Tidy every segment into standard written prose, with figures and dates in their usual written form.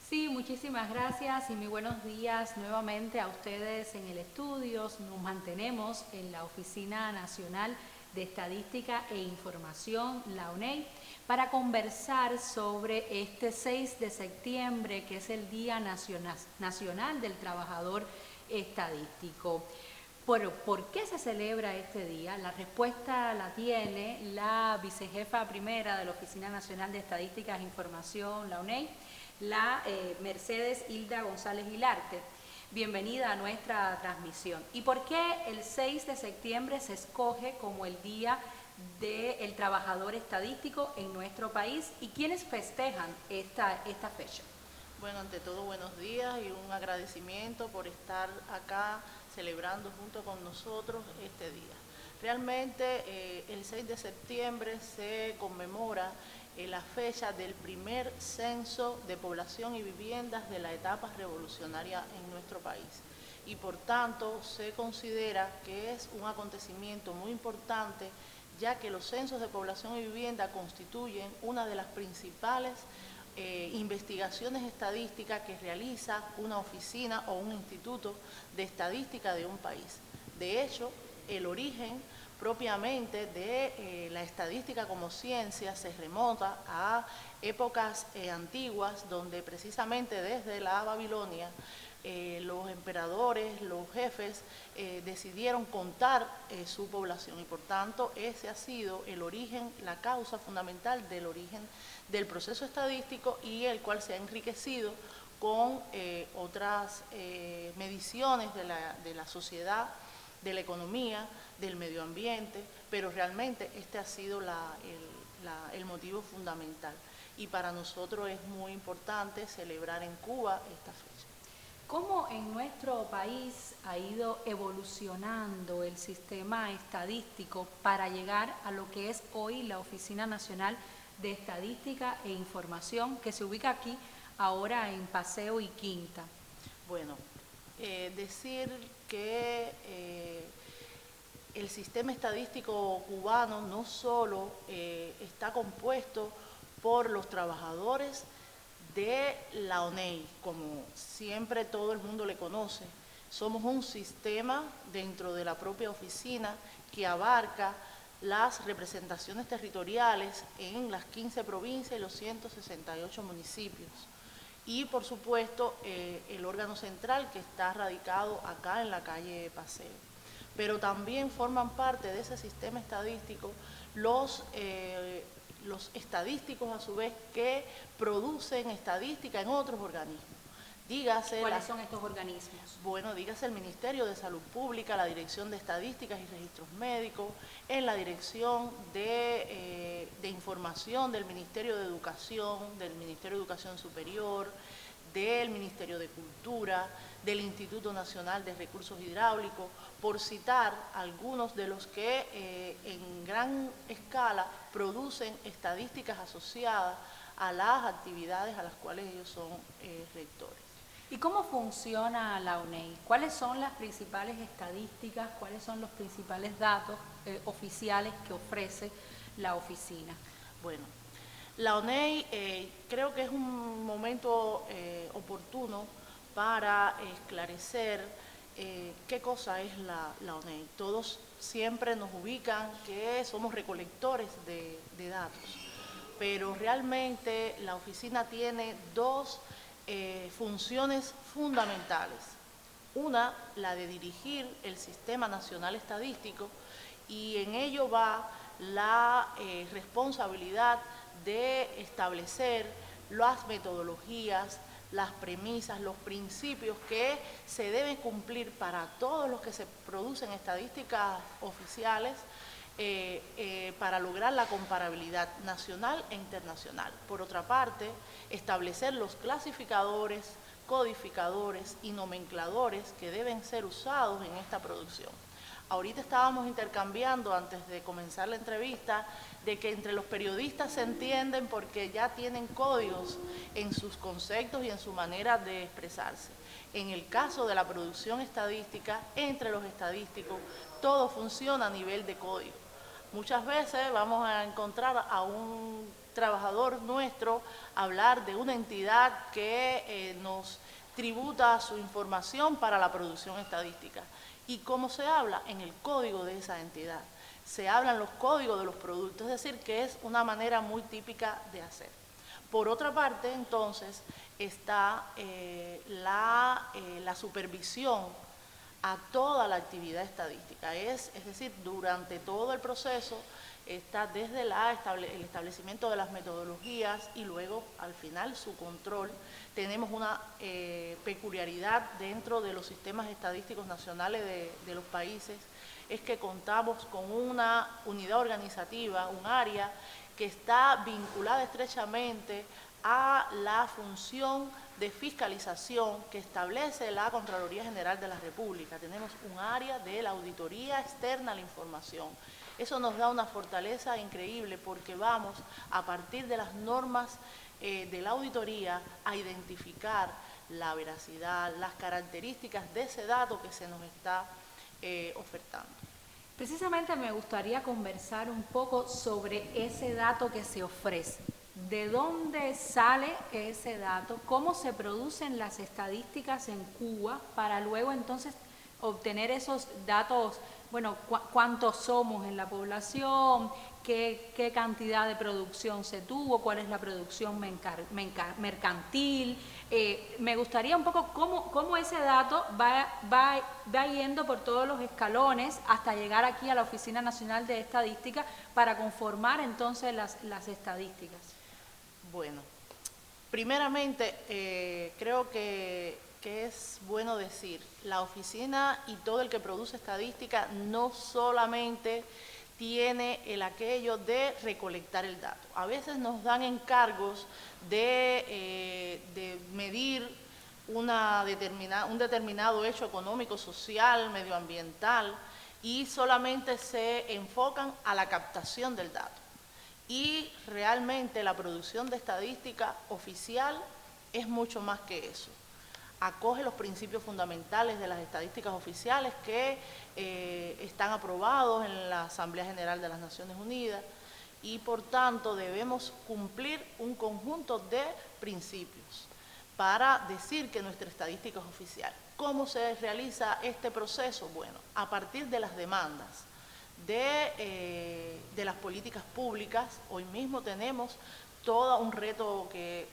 Sí, muchísimas gracias y muy buenos días nuevamente a ustedes en el estudio. Nos mantenemos en la Oficina Nacional de Estadística e Información, la ONEI, para conversar sobre este 6 de septiembre, que es el Día Nacional del Trabajador Estadístico. ¿Por qué se celebra este día? La respuesta la tiene la vicejefa primera de la Oficina Nacional de Estadísticas e Información, la ONEI, la Mercedes Hilda González Hilarte. Bienvenida a nuestra transmisión. ¿Y por qué el 6 de septiembre se escoge como el Día del Trabajador Estadístico en nuestro país? ¿Y quiénes festejan esta fecha? Bueno, ante todo, buenos días y un agradecimiento por estar acá celebrando junto con nosotros este día. Realmente el 6 de septiembre se conmemora la fecha del primer censo de población y viviendas de la etapa revolucionaria en nuestro país. Y por tanto se considera que es un acontecimiento muy importante, ya que los censos de población y vivienda constituyen una de las principales investigaciones estadísticas que realiza una oficina o un instituto de estadística de un país. De hecho, el origen propiamente de la estadística como ciencia se remonta a épocas antiguas, donde precisamente desde la Babilonia los emperadores, los jefes decidieron contar su población, y por tanto ese ha sido el origen, la causa fundamental del origen del proceso estadístico, y el cual se ha enriquecido con otras mediciones de la sociedad, de la economía, del medio ambiente, pero realmente este ha sido el motivo fundamental. Y para nosotros es muy importante celebrar en Cuba esta fecha. ¿Cómo en nuestro país ha ido evolucionando el sistema estadístico para llegar a lo que es hoy la Oficina Nacional de Estadística e Información, que se ubica aquí ahora en Paseo y Quinta? Bueno, decir que el sistema estadístico cubano no solo está compuesto por los trabajadores de la ONEI, como siempre todo el mundo le conoce. Somos un sistema dentro de la propia oficina que abarca las representaciones territoriales en las 15 provincias y los 168 municipios. Y por supuesto el órgano central, que está radicado acá en la calle Paseo. Pero también forman parte de ese sistema estadístico los estadísticos, a su vez, que producen estadística en otros organismos. Dígase ¿Cuáles son estos organismos? Bueno, dígase el Ministerio de Salud Pública, la Dirección de Estadísticas y Registros Médicos, en la Dirección de Información del Ministerio de Educación, del Ministerio de Educación Superior, del Ministerio de Cultura, del Instituto Nacional de Recursos Hidráulicos, por citar algunos de los que en gran escala producen estadísticas asociadas a las actividades a las cuales ellos son rectores. ¿Y cómo funciona la ONEI? ¿Cuáles son las principales estadísticas? ¿Cuáles son los principales datos oficiales que ofrece la oficina? Bueno, la ONEI creo que es un momento oportuno para esclarecer qué cosa es la ONEI. Todos siempre nos ubican que somos recolectores de datos, pero realmente la oficina tiene dos funciones fundamentales. Una, la de dirigir el Sistema Nacional Estadístico, y en ello va la responsabilidad de establecer las metodologías, las premisas, los principios que se deben cumplir para todos los que se producen estadísticas oficiales para lograr la comparabilidad nacional e internacional. Por otra parte, establecer los clasificadores, codificadores y nomencladores que deben ser usados en esta producción. Ahorita estábamos intercambiando, antes de comenzar la entrevista, de que entre los periodistas se entienden porque ya tienen códigos en sus conceptos y en su manera de expresarse. En el caso de la producción estadística, entre los estadísticos, todo funciona a nivel de código. Muchas veces vamos a encontrar a un trabajador nuestro hablar de una entidad que nos tributa su información para la producción estadística. ¿Y cómo se habla? En el código de esa entidad. Se hablan los códigos de los productos, es decir, que es una manera muy típica de hacer. Por otra parte, entonces, está la supervisión a toda la actividad estadística. Es decir, durante todo el proceso está desde el establecimiento de las metodologías y luego, al final, su control. Tenemos una peculiaridad dentro de los sistemas estadísticos nacionales de los países, es que contamos con una unidad organizativa, un área que está vinculada estrechamente a la función de fiscalización que establece la Contraloría General de la República. Tenemos un área de la auditoría externa a la información. Eso nos da una fortaleza increíble porque vamos, a partir de las normas de la auditoría, a identificar la veracidad, las características de ese dato que se nos está ofertando. Precisamente me gustaría conversar un poco sobre ese dato que se ofrece. ¿De dónde sale ese dato? ¿Cómo se producen las estadísticas en Cuba para luego entonces obtener esos datos? Bueno, ¿cuántos somos en la población? ¿Qué cantidad de producción se tuvo? ¿Cuál es la producción mercantil? Me gustaría un poco cómo ese dato va yendo por todos los escalones hasta llegar aquí a la Oficina Nacional de Estadística para conformar entonces las estadísticas. Bueno, primeramente creo que es bueno decir, la oficina y todo el que produce estadística no solamente tiene aquello de recolectar el dato. A veces nos dan encargos de medir un determinado hecho económico, social, medioambiental, y solamente se enfocan a la captación del dato. Y realmente la producción de estadística oficial es mucho más que eso. Acoge los principios fundamentales de las estadísticas oficiales que están aprobados en la Asamblea General de las Naciones Unidas y por tanto debemos cumplir un conjunto de principios para decir que nuestra estadística es oficial. ¿Cómo se realiza este proceso? Bueno, a partir de las demandas de las políticas públicas. Hoy mismo tenemos todo un reto que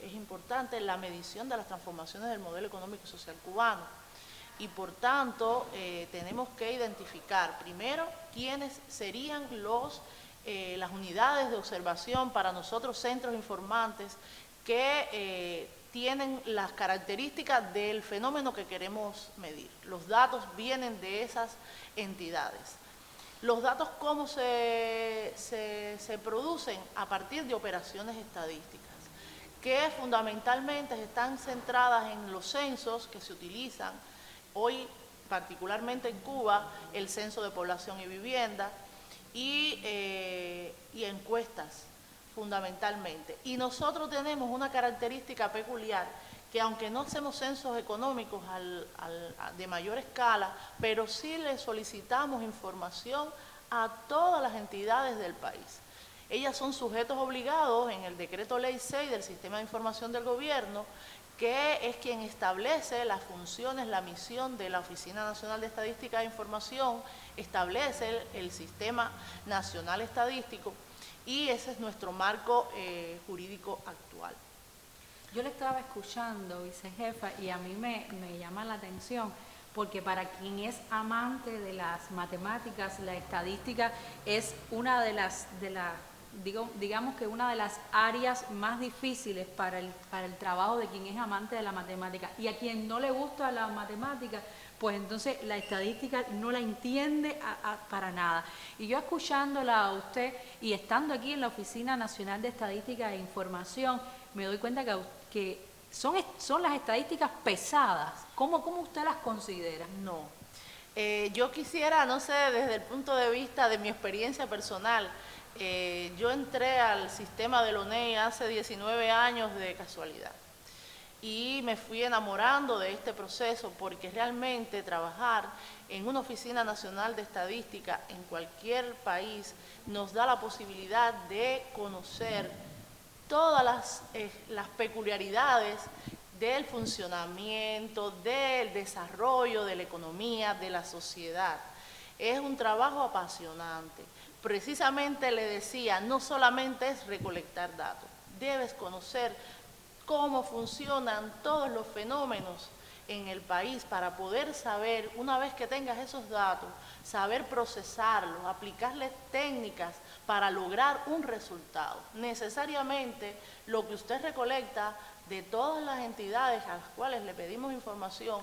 es importante, la medición de las transformaciones del modelo económico y social cubano. Y por tanto, tenemos que identificar primero quiénes serían las unidades de observación, para nosotros centros informantes, que tienen las características del fenómeno que queremos medir. Los datos vienen de esas entidades. Los datos, ¿cómo se producen? A partir de operaciones estadísticas, que fundamentalmente están centradas en los censos que se utilizan hoy, particularmente en Cuba, el censo de población y vivienda, y encuestas, fundamentalmente. Y nosotros tenemos una característica peculiar, que aunque no hacemos censos económicos de mayor escala, pero sí le solicitamos información a todas las entidades del país. Ellas son sujetos obligados en el Decreto Ley 6 del Sistema de Información del Gobierno, que es quien establece las funciones, la misión de la Oficina Nacional de Estadística e Información, establece el Sistema Nacional Estadístico y ese es nuestro marco jurídico actual. Yo le estaba escuchando, vicejefa, y a mí me llama la atención, porque para quien es amante de las matemáticas, la estadística es una digamos que una de las áreas más difíciles para el trabajo de quien es amante de la matemática. Y a quien no le gusta la matemática, pues entonces la estadística no la entiende para nada. Y yo escuchándola a usted y estando aquí en la Oficina Nacional de Estadística e Información, me doy cuenta que son las estadísticas pesadas. ¿Cómo usted las considera? No. Yo quisiera, no sé, desde el punto de vista de mi experiencia personal, yo entré al sistema de la ONEI hace 19 años de casualidad. y me fui enamorando de este proceso porque realmente trabajar en una oficina nacional de estadística en cualquier país nos da la posibilidad de conocer todas las peculiaridades del funcionamiento, del desarrollo de la economía, de la sociedad. Es un trabajo apasionante. Precisamente le decía, no solamente es recolectar datos, debes conocer cómo funcionan todos los fenómenos en el país para poder saber, una vez que tengas esos datos, saber procesarlos, aplicarles técnicas para lograr un resultado. Necesariamente lo que usted recolecta de todas las entidades a las cuales le pedimos información,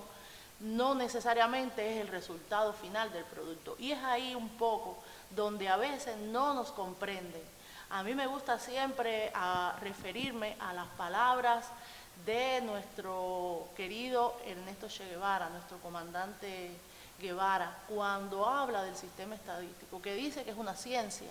no necesariamente es el resultado final del producto. Y es ahí un poco donde a veces no nos comprenden. A mí me gusta siempre referirme a las palabras de nuestro querido Ernesto Che Guevara, nuestro comandante Guevara, cuando habla del sistema estadístico, que dice que es una ciencia,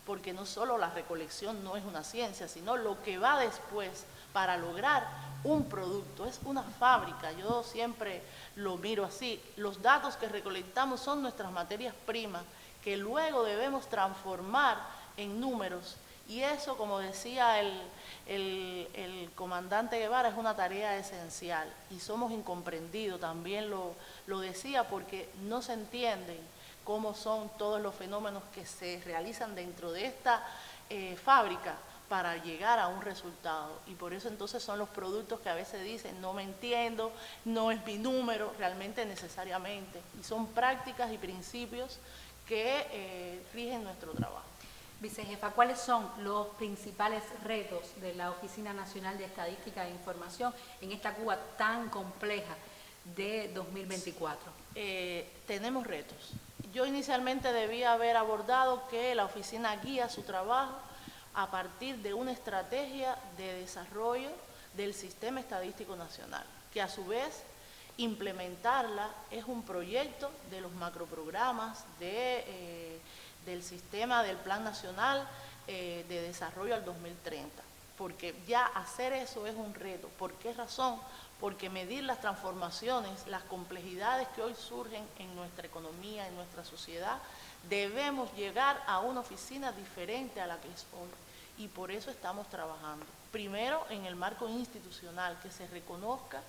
porque no solo la recolección no es una ciencia, sino lo que va después para lograr un producto, es una fábrica. Yo siempre lo miro así. Los datos que recolectamos son nuestras materias primas, que luego debemos transformar en números. Y eso, como decía el comandante Guevara, es una tarea esencial y somos incomprendidos. También lo decía porque no se entienden cómo son todos los fenómenos que se realizan dentro de esta fábrica para llegar a un resultado. Y por eso entonces son los productos que a veces dicen, no me entiendo, no es mi número, realmente necesariamente. Y son prácticas y principios que rigen nuestro trabajo. Vicejefa, ¿cuáles son los principales retos de la Oficina Nacional de Estadística e Información en esta Cuba tan compleja de 2024? Tenemos retos. Yo inicialmente debía haber abordado que la oficina guía su trabajo a partir de una estrategia de desarrollo del Sistema Estadístico Nacional, que a su vez implementarla es un proyecto de los macroprogramas del sistema del Plan Nacional de Desarrollo al 2030, porque ya hacer eso es un reto. ¿Por qué razón? Porque medir las transformaciones, las complejidades que hoy surgen en nuestra economía, en nuestra sociedad, debemos llegar a una oficina diferente a la que es hoy. Y por eso estamos trabajando. Primero, en el marco institucional, que se reconozca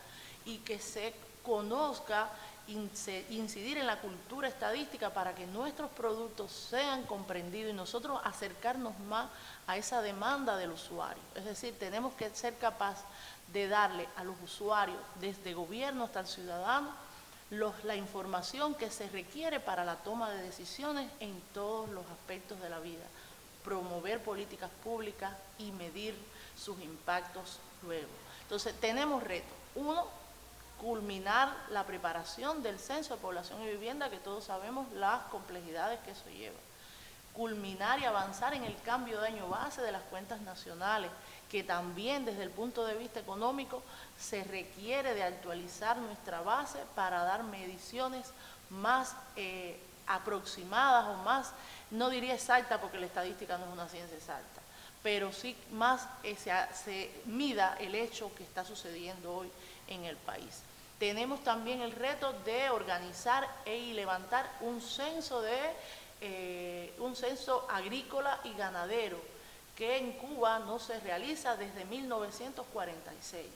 y que se conozca, incidir en la cultura estadística para que nuestros productos sean comprendidos y nosotros acercarnos más a esa demanda del usuario. Es decir, tenemos que ser capaces de darle a los usuarios, desde gobierno hasta el ciudadano, la información que se requiere para la toma de decisiones en todos los aspectos de la vida, promover políticas públicas y medir sus impactos luego. Entonces, tenemos retos. Uno, culminar la preparación del Censo de Población y Vivienda, que todos sabemos las complejidades que eso lleva. Culminar y avanzar en el cambio de año base de las cuentas nacionales, que también desde el punto de vista económico se requiere de actualizar nuestra base para dar mediciones más aproximadas o más, no diría exacta porque la estadística no es una ciencia exacta, pero sí más se mida el hecho que está sucediendo hoy en el país. Tenemos también el reto de organizar y levantar un censo agrícola y ganadero, que en Cuba no se realiza desde 1946.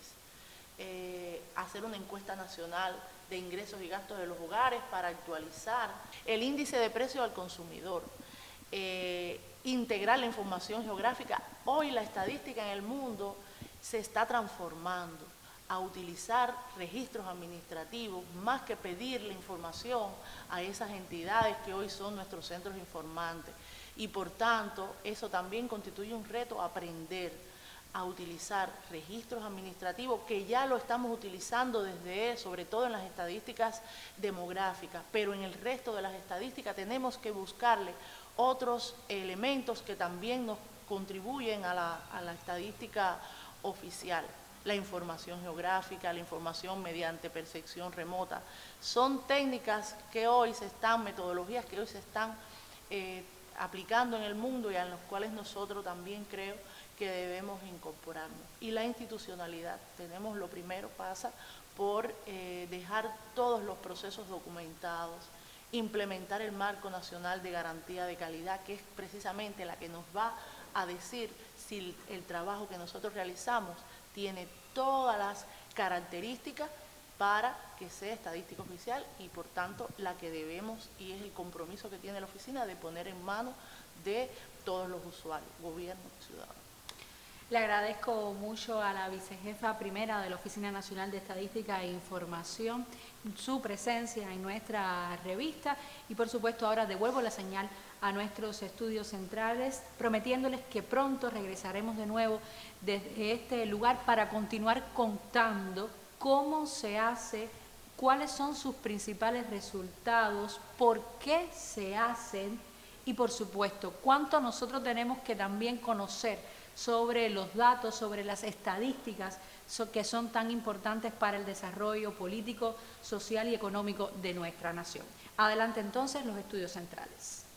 Hacer una encuesta nacional de ingresos y gastos de los hogares para actualizar el índice de precios al consumidor, integrar la información geográfica. Hoy la estadística en el mundo se está transformando a utilizar registros administrativos más que pedirle información a esas entidades que hoy son nuestros centros informantes. Y por tanto, eso también constituye un reto, aprender a utilizar registros administrativos, que ya lo estamos utilizando sobre todo en las estadísticas demográficas, pero en el resto de las estadísticas tenemos que buscarle otros elementos que también nos contribuyen a la estadística oficial. La información geográfica, la información mediante percepción remota. Son técnicas que hoy metodologías que hoy se están aplicando en el mundo y a los cuales nosotros también creo que debemos incorporarnos. Y la institucionalidad, lo primero pasa por dejar todos los procesos documentados, implementar el Marco Nacional de Garantía de Calidad, que es precisamente la que nos va a decir si el trabajo que nosotros realizamos tiene todas las características para que sea estadística oficial y por tanto la que debemos, y es el compromiso que tiene la oficina de poner en manos de todos los usuarios, gobierno, ciudadanos. Le agradezco mucho a la vicejefa primera de la Oficina Nacional de Estadística e Información su presencia en nuestra revista y por supuesto ahora devuelvo la señal a nuestros estudios centrales prometiéndoles que pronto regresaremos de nuevo desde este lugar para continuar contando cómo se hace, cuáles son sus principales resultados, por qué se hacen y por supuesto cuánto nosotros tenemos que también conocer sobre los datos, sobre las estadísticas que son tan importantes para el desarrollo político, social y económico de nuestra nación. Adelante entonces los estudios centrales.